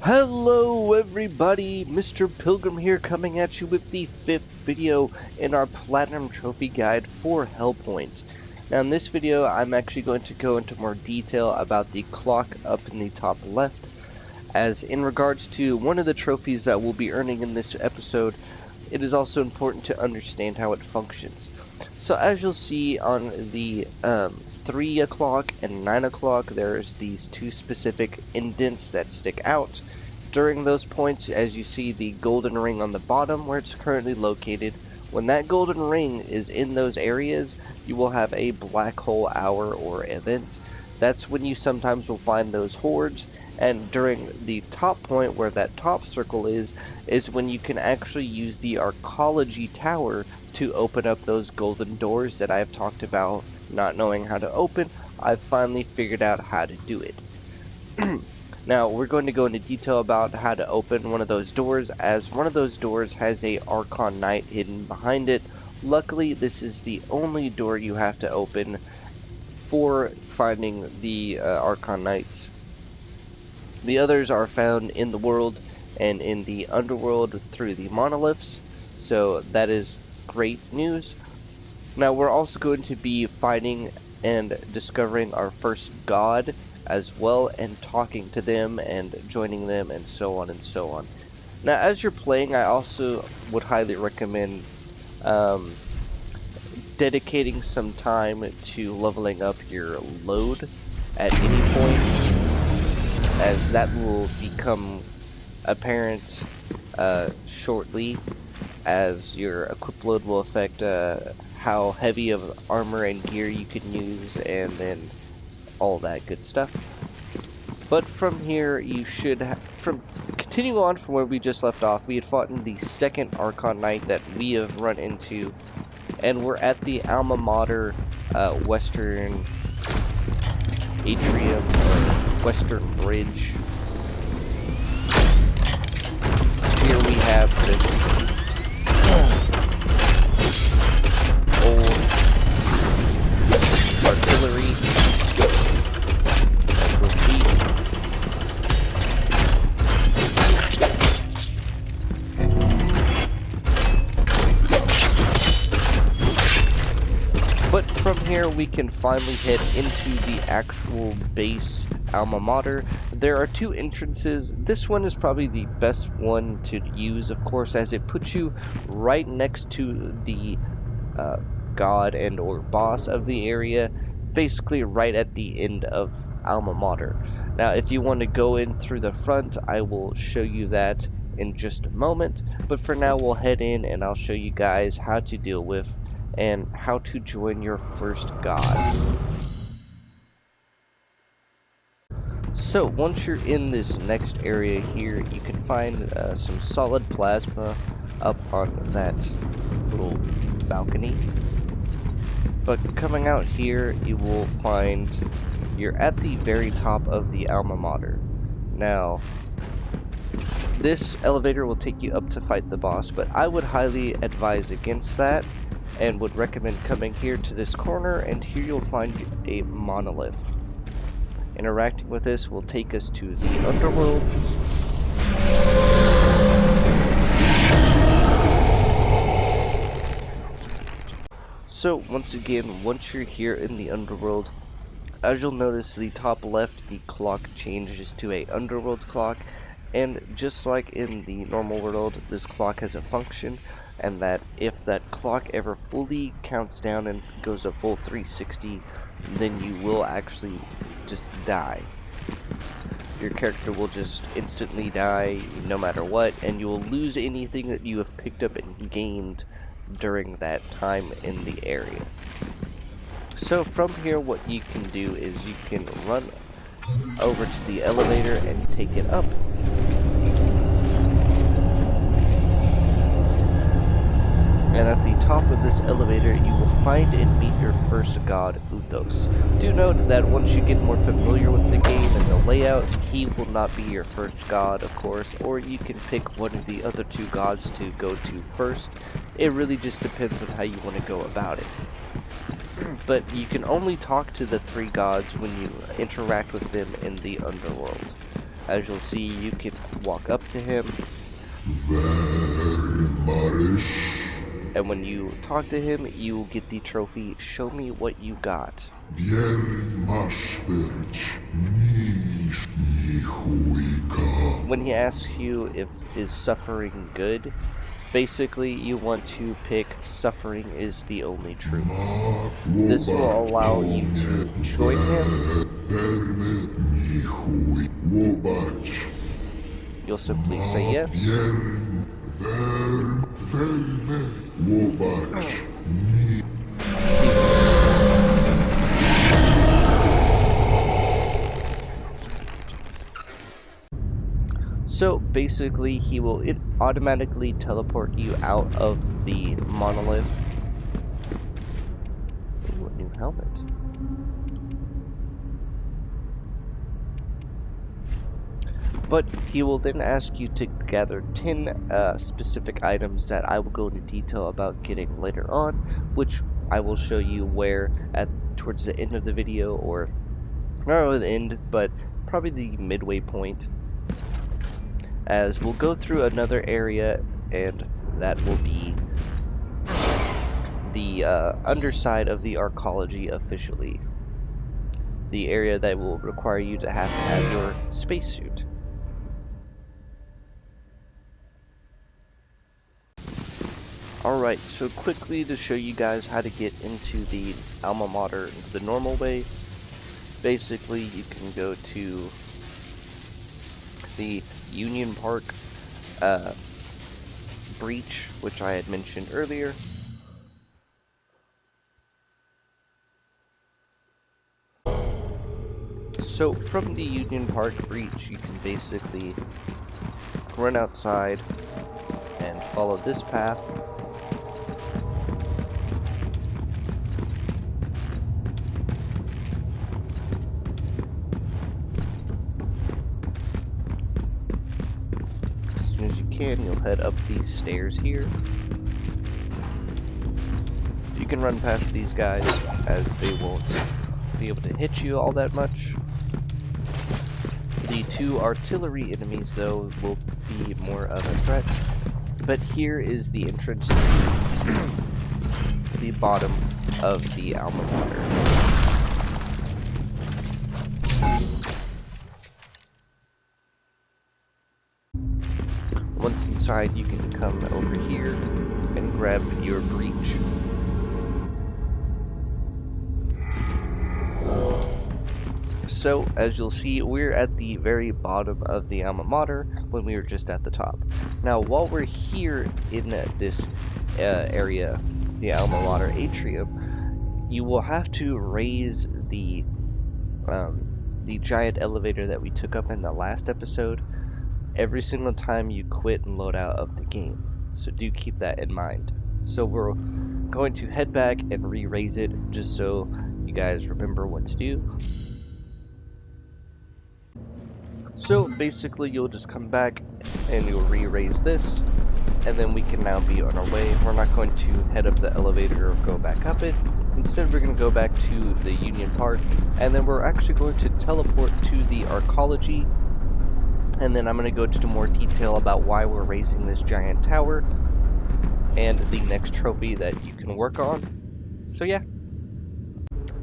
Hello everybody, Mr. Pilgrim here coming at you with the 5th video in our Platinum Trophy Guide for Hellpoint. Now in this video I'm actually going to go into more detail about the clock up in the top left, as in regards to one of the trophies that we'll be earning in this episode, it is also important to understand how it functions. So as you'll see on the 3 o'clock and 9 o'clock, there's these two specific indents that stick out. During those points, as you see the golden ring on the bottom where it's currently located, when that golden ring is in those areas, you will have a black hole hour or event. That's when you sometimes will find those hordes, and during the top point where that top circle is when you can actually use the arcology tower to open up those golden doors that I've talked about not knowing how to open. I've finally figured out how to do it. Now we're going to go into detail about how to open one of those doors, as one of those doors has a Archon Knight hidden behind it. Luckily this is the only door you have to open for finding the Archon Knights. The others are found in the world and in the underworld through the monoliths, so that is great news. Now we're also going to be fighting and discovering our first god as well, and talking to them and joining them and so on and so on. Now as you're playing, I also would highly recommend dedicating some time to leveling up your load at any point, as that will become apparent shortly, as your equip load will affect how heavy of armor and gear you can use, and then all that good stuff. But from here, you should continue on from where we just left off. We had fought in the second Archon Knight that we have run into, and we're at the alma mater western atrium, western bridge. Here we have this old artillery that will beat. But from here we can finally head into the actual base alma mater. There are two entrances. This one is probably the best one to use, of course, as it puts you right next to the god and or boss of the area, basically right at the end of alma mater. Now if you want to go in through the front, I will show you that in just a moment, but for now we'll head in and I'll show you guys how to deal with and how to join your first god. So once you're in this next area here, you can find some solid plasma up on that little balcony. But coming out here, you will find you're at the very top of the alma mater. Now, this elevator will take you up to fight the boss, but I would highly advise against that, and would recommend coming here to this corner, and here you'll find a monolith. Interacting with this will take us to the underworld. So once again, once you're here in the underworld, as you'll notice, the top left, the clock changes to a underworld clock, and just like in the normal world, this clock has a function, and that if that clock ever fully counts down and goes a full 360, then you will actually just die. Your character will just instantly die no matter what, and you will lose anything that you have picked up and gained during that time in the area. So from here, what you can do is you can run over to the elevator and take it up. And at the top of this elevator, you will find and meet your first god, Uthos. Do note that once you get more familiar with the game and the layout, he will not be your first god, of course, or you can pick one of the other two gods to go to first. It really just depends on how you want to go about it. But you can only talk to the three gods when you interact with them in the underworld. As you'll see, you can walk up to him, and when you talk to him, you will get the trophy, "Show me what you got." When he asks you if is suffering good, basically you want to pick suffering is the only truth. This will allow you to join him. You'll simply say yes. So basically he will automatically teleport you out of the monolith. Ooh, a new helmet. But he will then ask you to gather 10 specific items that I will go into detail about getting later on, which I will show you where towards the end of the video, or not really the end, but probably the midway point, as we'll go through another area, and that will be the underside of the arcology officially. The area that will require you to have your spacesuit. Alright, so quickly to show you guys how to get into the alma mater the normal way. Basically, you can go to the Union Park breach, which I had mentioned earlier. So from the Union Park breach, you can basically run outside and follow this path. As soon as you can, you'll head up these stairs here. You can run past these guys, as they won't be able to hit you all that much. The two artillery enemies, though, will be more of a threat. But here is the entrance to the bottom of the alma mater. Once inside, you can come over here and grab your breach. So, as you'll see, we're at the very bottom of the alma mater when we were just at the top. Now, while we're here in this area, the alma mater atrium, you will have to raise the giant elevator that we took up in the last episode every single time you quit and load out of the game. So do keep that in mind. So we're going to head back and re-raise it, just so you guys remember what to do. So basically you'll just come back and you'll re-raise this, and then we can now be on our way. We're not going to head up the elevator or go back up it. Instead, we're going to go back to the Union Park, and then we're actually going to teleport to the arcology, and then I'm going to go into more detail about why we're raising this giant tower and the next trophy that you can work on. So yeah.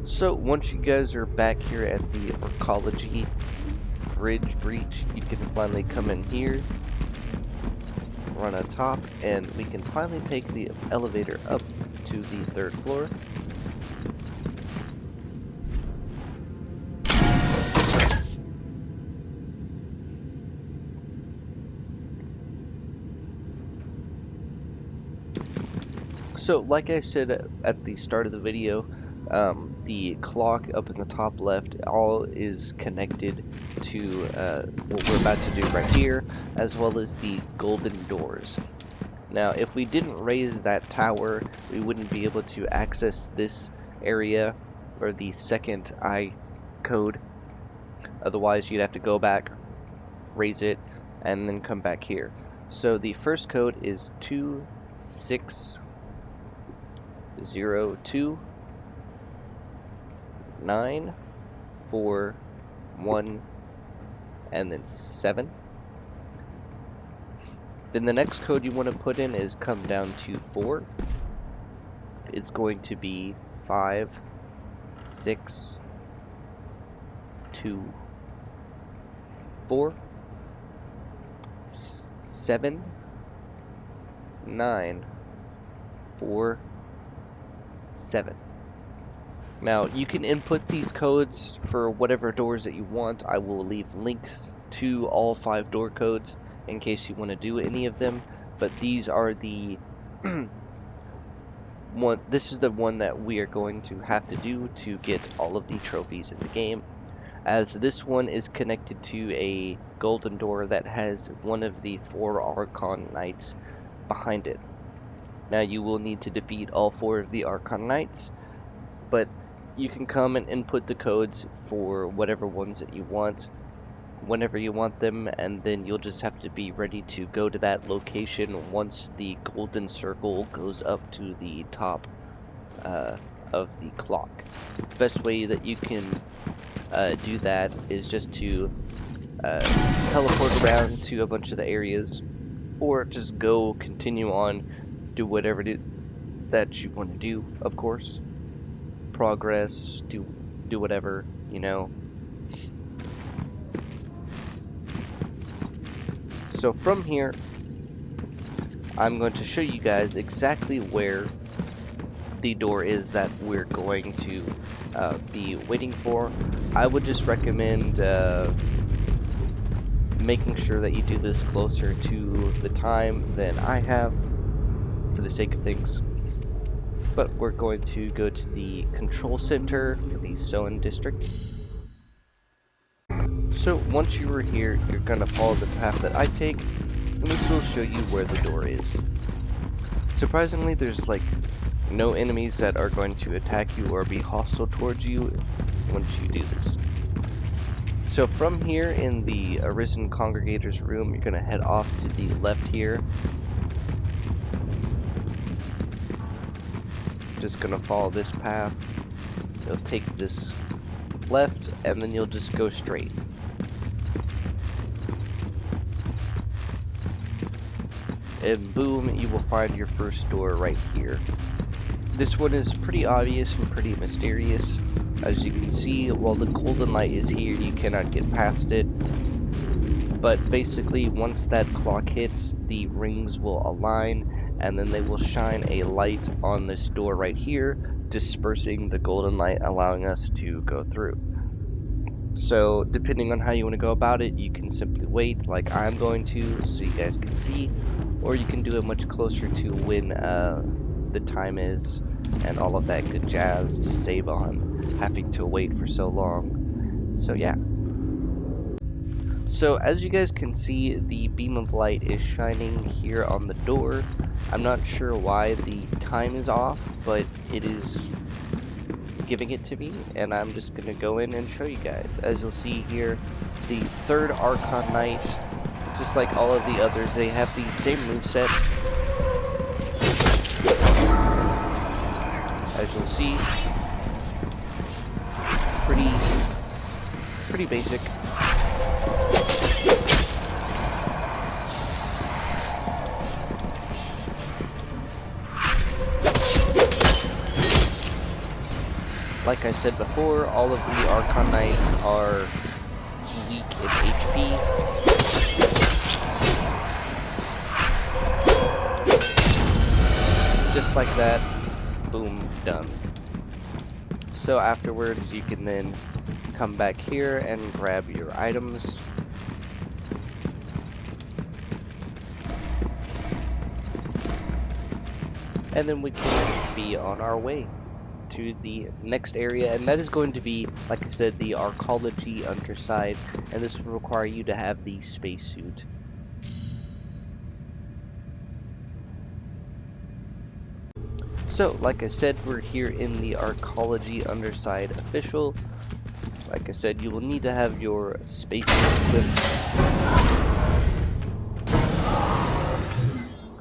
So once you guys are back here at the arcology bridge breach, you can finally come in here, run on top, and we can finally take the elevator up to the 3rd floor. So like I said at the start of the video, the clock up in the top left all is connected to what we're about to do right here, as well as the golden doors. Now, if we didn't raise that tower, we wouldn't be able to access this area, or the second I code. Otherwise, you'd have to go back, raise it, and then come back here. So the first code is 2602 941 and then 7. Then the next code you want to put in is come down to 4. It's going to be 5, 6, 2, 4, 7, 9, 4, 7. Now, you can input these codes for whatever doors that you want. I will leave links to all 5 door codes in case you want to do any of them, but these are the this is the one that we are going to have to do to get all of the trophies in the game, as this one is connected to a golden door that has one of the 4 Archon Knights behind it. Now, you will need to defeat all 4 of the Archon Knights, but you can come and input the codes for whatever ones that you want whenever you want them, and then you'll just have to be ready to go to that location once the golden circle goes up to the top of the clock. The best way that you can do that is just to teleport around to a bunch of the areas, or just go continue on, do whatever it is that you want to do, of course. Progress, do whatever, you know. So from here, I'm going to show you guys exactly where the door is that we're going to be waiting for. I would just recommend making sure that you do this closer to the time than I have, for the sake of things. But we're going to go to the control center for the Soen district. So once you are here, you're going to follow the path that I take, and this will show you where the door is. Surprisingly, there's like no enemies that are going to attack you or be hostile towards you once you do this. So from here in the Arisen Congregator's room, you're going to head off to the left here. Just going to follow this path. You'll take this left, and then you'll just go straight. And boom, you will find your first door right here. This one is pretty obvious and pretty mysterious. As you can see, while the golden light is here, you cannot get past it. But basically, once that clock hits, the rings will align, and then they will shine a light on this door right here, dispersing the golden light, allowing us to go through. So depending on how you want to go about it, you can simply wait like I'm going to, so you guys can see, or you can do it much closer to when the time is and all of that good jazz to save on having to wait for so long. So yeah. So as you guys can see, the beam of light is shining here on the door. I'm not sure why the time is off, but it is giving it to me, and I'm just going to go in and show you guys. As you'll see here, the 3rd Archon Knight, just like all of the others, they have the same moveset. As you'll see, pretty basic. Like I said before, all of the Archon Knights are weak in HP. Just like that, boom, done. So afterwards, you can then come back here and grab your items. And then we can be on our way to the next area, and that is going to be, like I said, the arcology underside, and this will require you to have the spacesuit. So, like I said, we're here in the arcology underside official. Like I said, you will need to have your spacesuit equipped.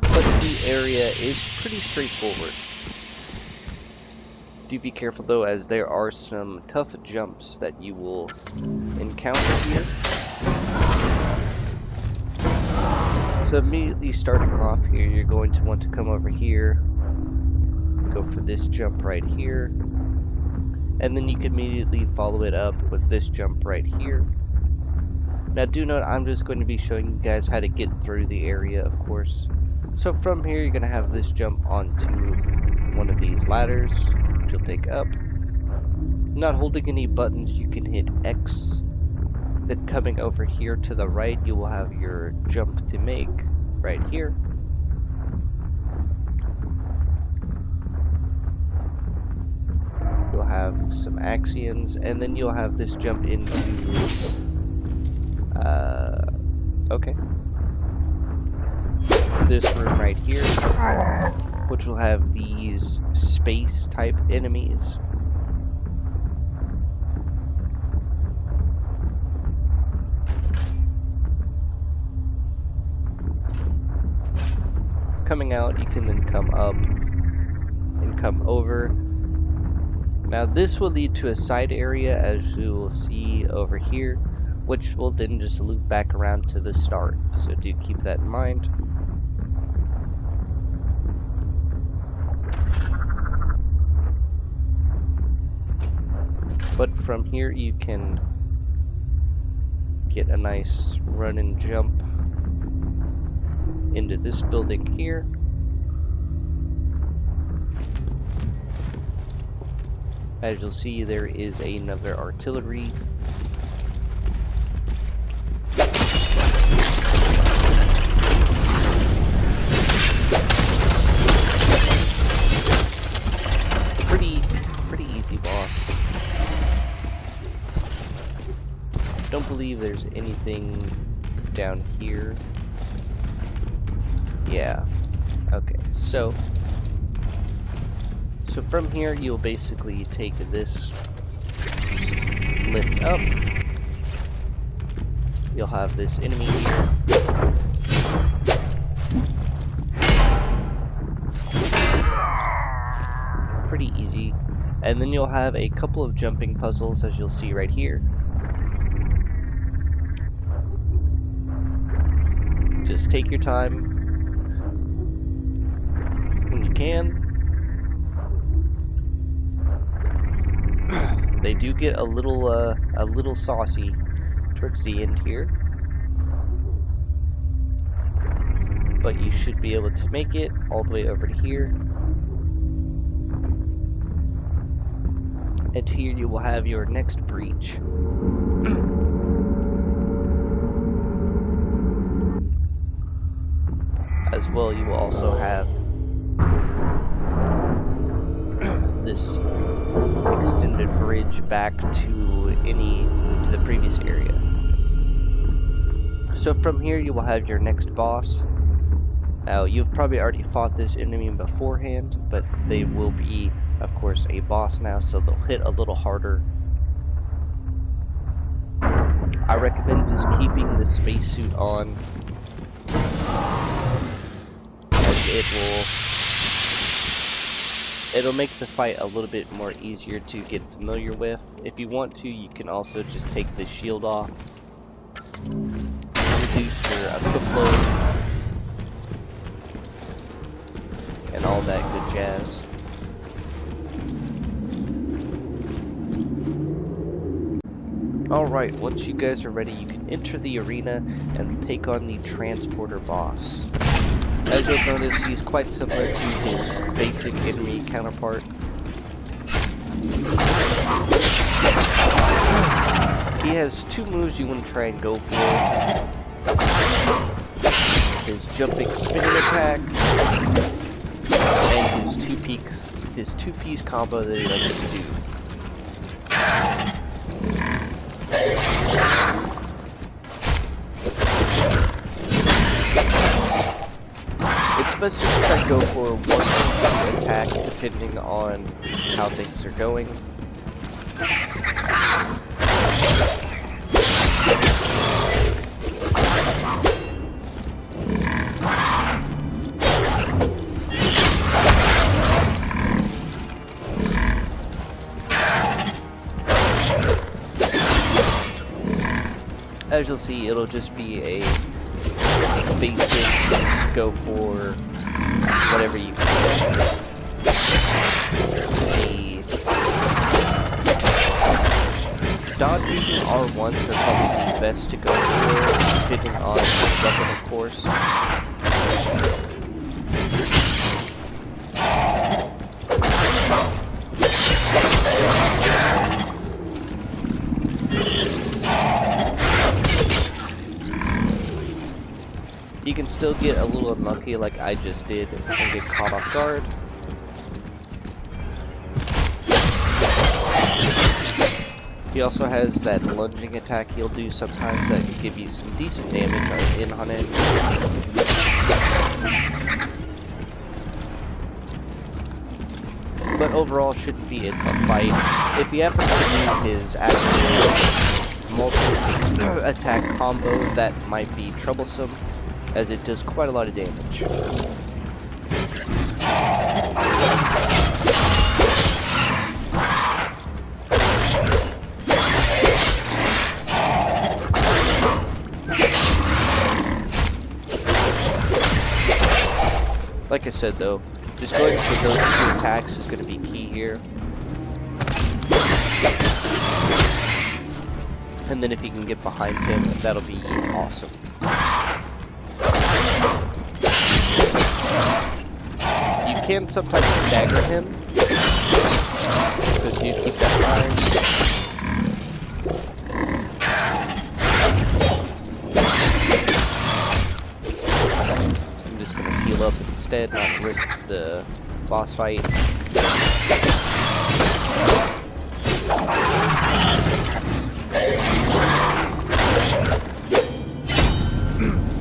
But the area is pretty straightforward. Do be careful though, as there are some tough jumps that you will encounter here. So immediately starting off here, you're going to want to come over here, go for this jump right here, and then you can immediately follow it up with this jump right here. Now do note, I'm just going to be showing you guys how to get through the area, of course. So from here, you're going to have this jump onto one of these ladders, which you'll take up. Not holding any buttons, you can hit X. Then coming over here to the right, you will have your jump to make right here. You'll have some axioms, and then you'll have this jump into, okay, this room right here, which will have these space type enemies. Coming out, you can then come up and come over. Now this will lead to a side area, as you will see over here, which will then just loop back around to the start. So do keep that in mind. But from here you can get a nice run and jump into this building here. As you'll see, there is another artillery. Pretty easy boss. Don't believe there's anything down here. Yeah. Okay. So from here, you'll basically take this, lift up. You'll have this enemy here. Pretty easy. And then you'll have a couple of jumping puzzles, as you'll see right here. Just take your time when you can. They do get a little saucy towards the end here, but you should be able to make it all the way over to here. And here you will have your next breach. As well, you will also have this extended bridge back to the previous area. So from here you will have your next boss. Now you've probably already fought this enemy beforehand, but they will be, of course, a boss now, so they'll hit a little harder. I recommend just keeping the spacesuit on, as it'll make the fight a little bit more easier to get familiar with. If you want to, you can also just take the shield off, reduce your equip load, and all that good jazz. Alright, once you guys are ready, you can enter the arena and take on the transporter boss. As you'll notice, he's quite similar to his basic enemy counterpart. He has two moves you want to try and go for. His jumping spinning attack, and his two-piece combo that he likes to do. It's best to try to go for one attack depending on how things are going. As you'll see, it'll just be a basic, go for whatever you can. The dodge using R1s are probably the best to go for, depending on the weapon, of course. You can still get a little unlucky like I just did and get caught off guard. He also has that lunging attack he'll do sometimes that can give you some decent damage in on it. But overall shouldn't be a tough fight. If you happen to use his actual multi-attack combo, that might be troublesome, as it does quite a lot of damage. Like I said though, just going for those two attacks is going to be key here. And then if you can get behind him, that'll be awesome. You can sometimes stagger him, so you keep that in mind. I'm just going to heal up instead, not risk the boss fight.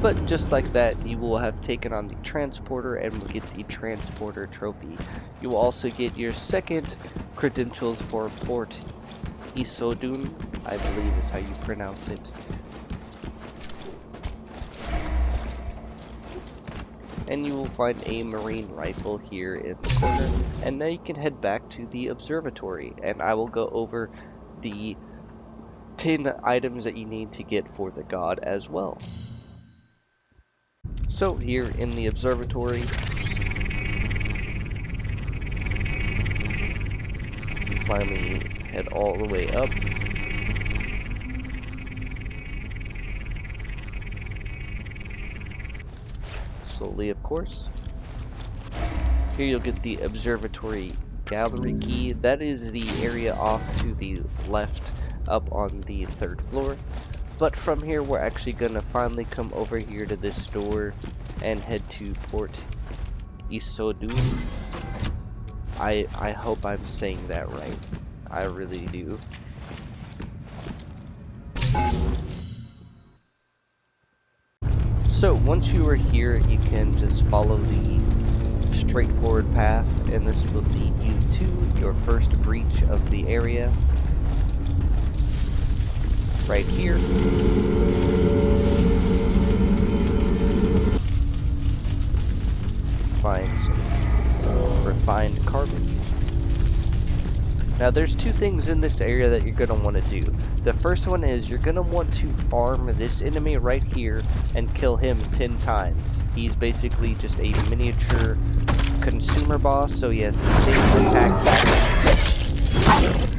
But just like that, you will have taken on the transporter and will get the transporter trophy. You will also get your second credentials for Fort Isodun, I believe is how you pronounce it. And you will find a marine rifle here in the corner. And now you can head back to the observatory, and I will go over the 10 items that you need to get for the god as well. So here in the observatory, you finally head all the way up. Slowly, of course. Here you'll get the observatory gallery key. That is the area off to the left up on the 3rd floor. But from here, we're actually going to finally come over here to this door and head to Port Isodun. I hope I'm saying that right. I really do. So once you are here, you can just follow the straightforward path, and this will lead you to your first breach of the area. Right here. Find some refined carbon. Now there's two things in this area that you're going to want to do. The first one is you're going to want to farm this enemy right here and kill him 10 times. He's basically just a miniature consumer boss, so he has the same attack pattern.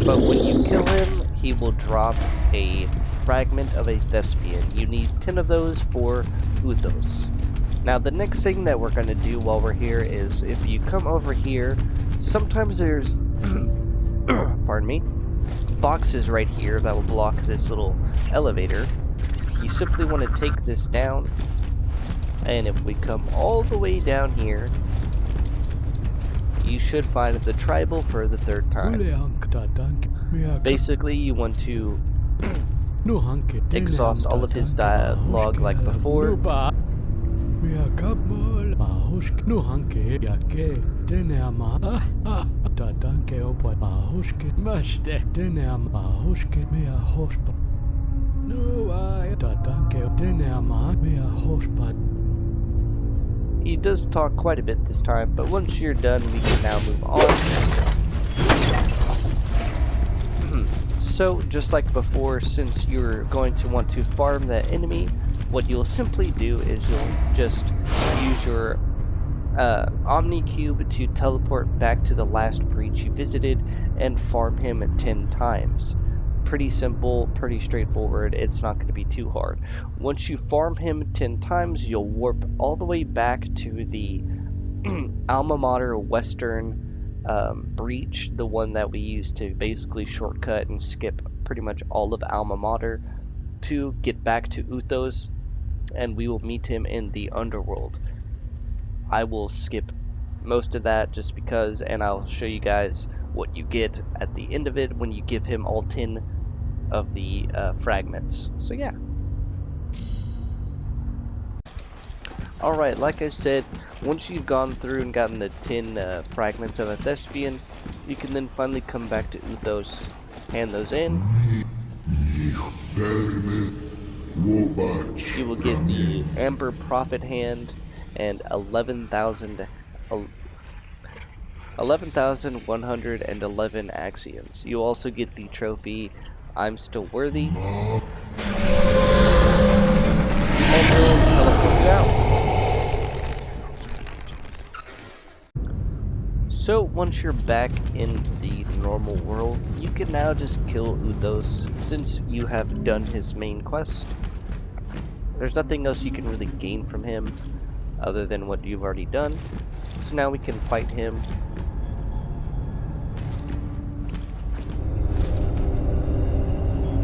But when you kill him, he will drop a fragment of a thespian. You need 10 of those for Uthos. Now the next thing that we're going to do while we're here is, if you come over here, sometimes there's pardon me, boxes right here that will block this little elevator. You simply want to take this down, and if we come all the way down here, you should find the tribal for the 3rd time. Basically, you want to exhaust all of his dialogue like before. He does talk quite a bit this time, but once you're done, we can now move on. So just like before, since you're going to want to farm that enemy, what you'll simply do is you'll just use your Omni Cube to teleport back to the last breach you visited and farm him 10 times. Pretty simple, pretty straightforward, it's not going to be too hard. Once you farm him 10 times, you'll warp all the way back to the alma mater western breach, the one that we used to basically shortcut and skip pretty much all of alma mater to get back to Uthos, and we will meet him in the underworld. I will skip most of that just because, and I'll show you guys what you get at the end of it when you give him all 10 of the fragments. So yeah. Alright, like I said, once you've gone through and gotten the 10 fragments of a thespian, you can then finally come back to Uthos, hand those in. You will get the Amber Prophet Hand and 11,111 axioms. You also get the trophy I'm Still Worthy, and you'll teleport you out. So once you're back in the normal world, you can now just kill Uthos since you have done his main quest. There's nothing else you can really gain from him other than what you've already done. So now we can fight him.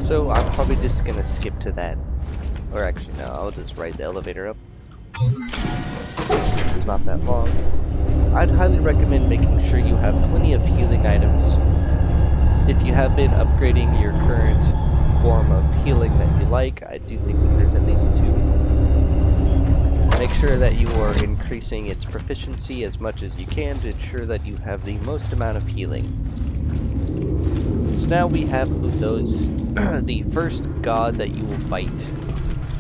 So I'm probably just gonna skip to that. Or actually no, I'll just ride the elevator up. It's not that long. I'd highly recommend making sure you have plenty of healing items. If you have been upgrading your current form of healing that you like, I do think that there's at least 2. Make sure that you are increasing its proficiency as much as you can to ensure that you have the most amount of healing. So now we have Uthos, the first god that you will fight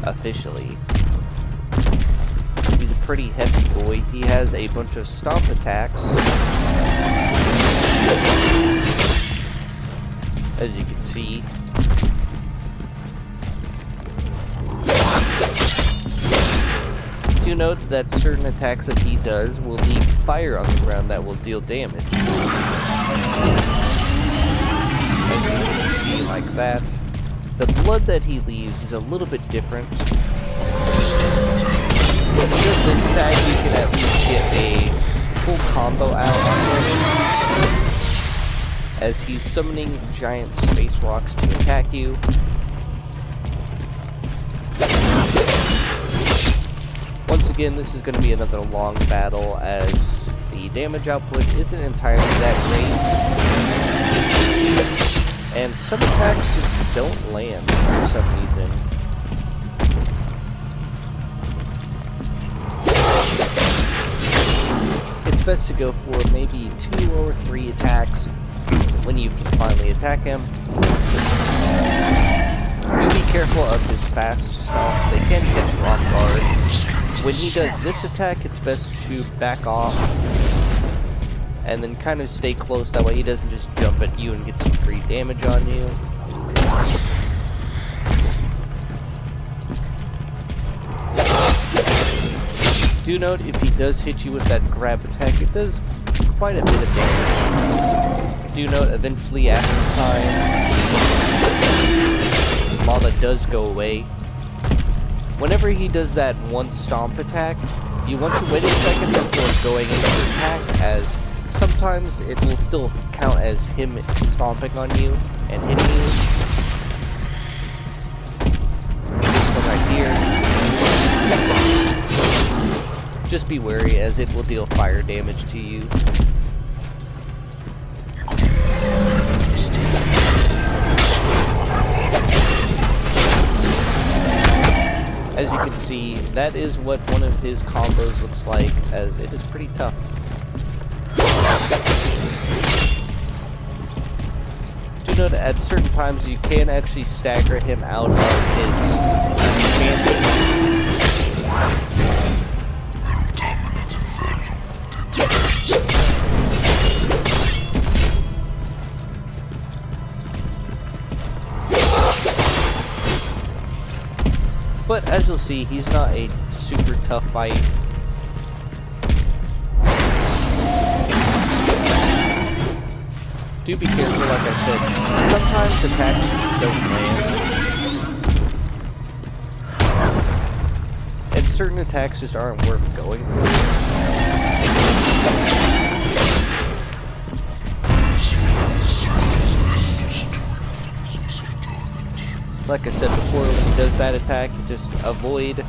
officially. He's a pretty heavy boy. He has a bunch of stomp attacks, as you can see. Do note that certain attacks that he does will leave fire on the ground that will deal damage. As you can see, like that. The blood that he leaves is a little bit different. With this tag, you can at least get a full combo out on him, as he's summoning giant space rocks to attack you. Once again, this is going to be another long battle, as the damage output isn't entirely that great, and some attacks just don't land for some reason. It's best to go for maybe 2 or 3 attacks when you can finally attack him. Do be careful of his fast stuff. They can catch you off guard. When he does this attack, it's best to back off and then kind of stay close. That way he doesn't just jump at you and get some free damage on you. Do note, if he does hit you with that grab attack, it does quite a bit of damage. Do note, eventually after time, Lava does go away. Whenever he does that one stomp attack, you want to wait a second before going into the attack, as sometimes it will still count as him stomping on you and hitting you. This one right here. Just be wary, as it will deal fire damage to you. As you can see, that is what one of his combos looks like, as it is pretty tough. Do note that at certain times you can actually stagger him out of his chances. But as you'll see, he's not a super tough fight. Do be careful, like I said. Sometimes attacks don't land. And certain attacks just aren't worth going for. Like I said before, when he does that attack, you just avoid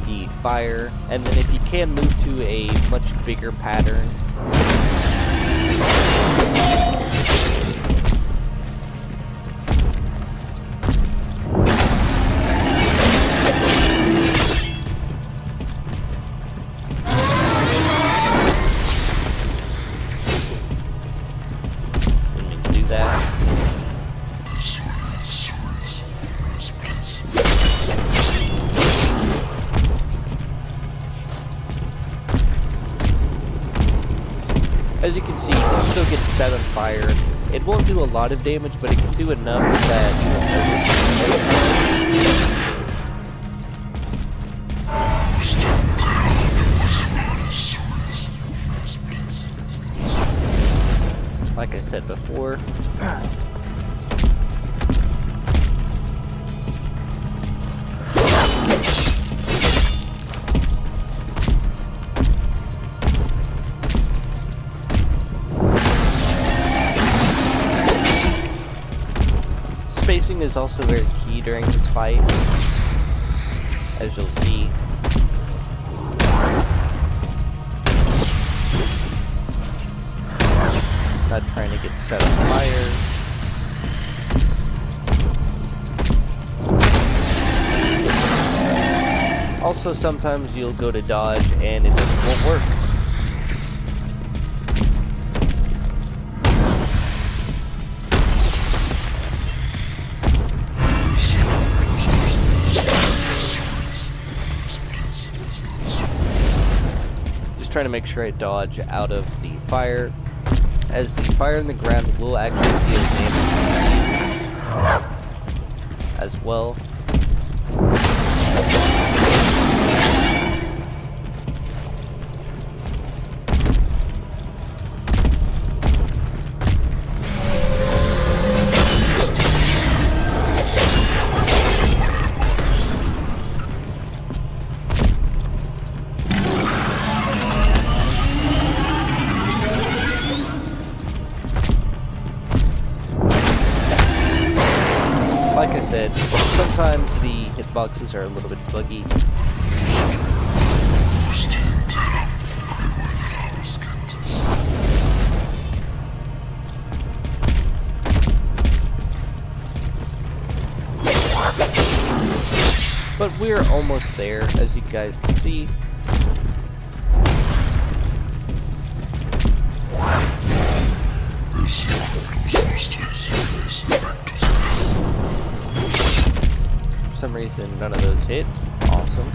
the fire, and then if you can move to a much bigger pattern. Do that. As you can see, you can still get set on fire. It won't do a lot of damage, but it can do enough that like I said before, spacing is also very key during this fight, as you'll see. Not trying to get set on fire. Also, sometimes you'll go to dodge and it just won't work. Trying to make sure I dodge out of the fire, as the fire in the ground will actually deal damage as well. Like I said, sometimes the hitboxes are a little bit buggy. But we're almost there, as you guys can see. For some reason, none of those hit. Awesome.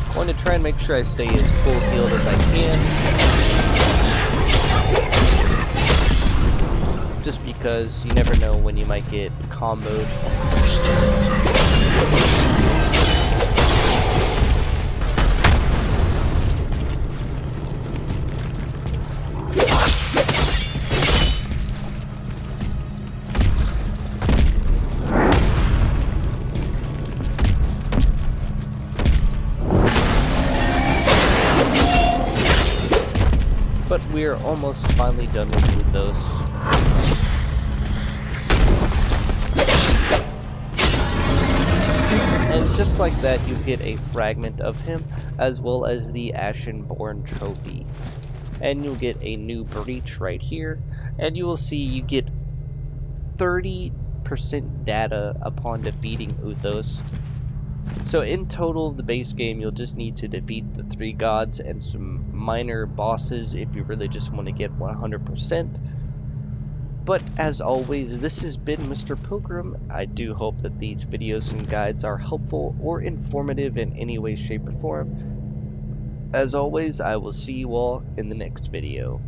I want to try and make sure I stay as full healed as I can. Just because you never know when you might get comboed. But we're almost finally done with those. And just like that, you get a fragment of him, as well as the Ashenborn trophy. And you'll get a new breach right here, and you will see you get 30% data upon defeating Uthos. So in total, the base game, you'll just need to defeat the 3 gods and some minor bosses if you really just want to get 100%. But as always, this has been Mr. Pilgrim. I do hope that these videos and guides are helpful or informative in any way, shape, or form. As always, I will see you all in the next video.